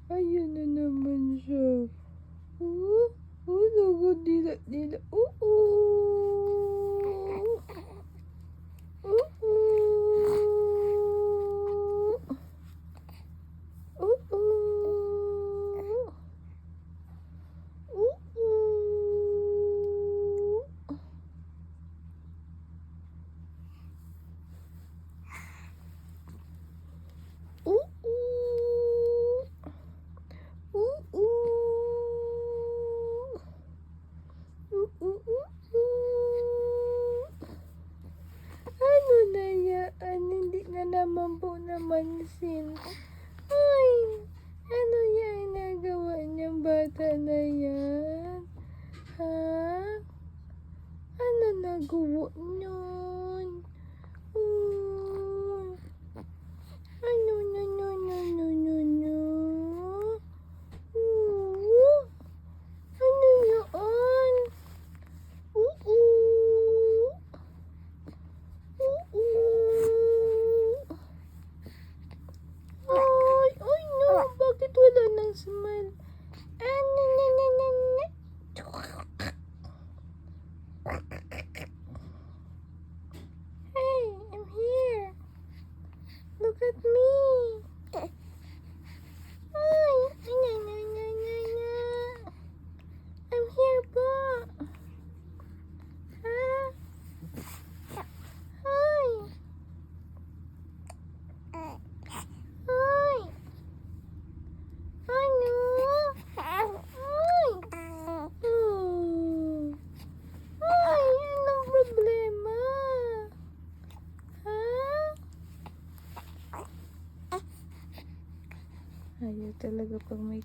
Ayun na naman siya. Nagdila-dila. Ano na yan? Hindi na naman po namansin. Ay, ano yan nagawa niyang bata na yan? Ha? Ano nagawa niyon? Ano na? Ano yan? Ay no, bakit wala nang smile? Hey, I'm here. Look at me. Ay, I'm here po. Ha? Hi. Hi. Ano? Ay. Ay, anong problema? Ha? Ayaw talaga pag may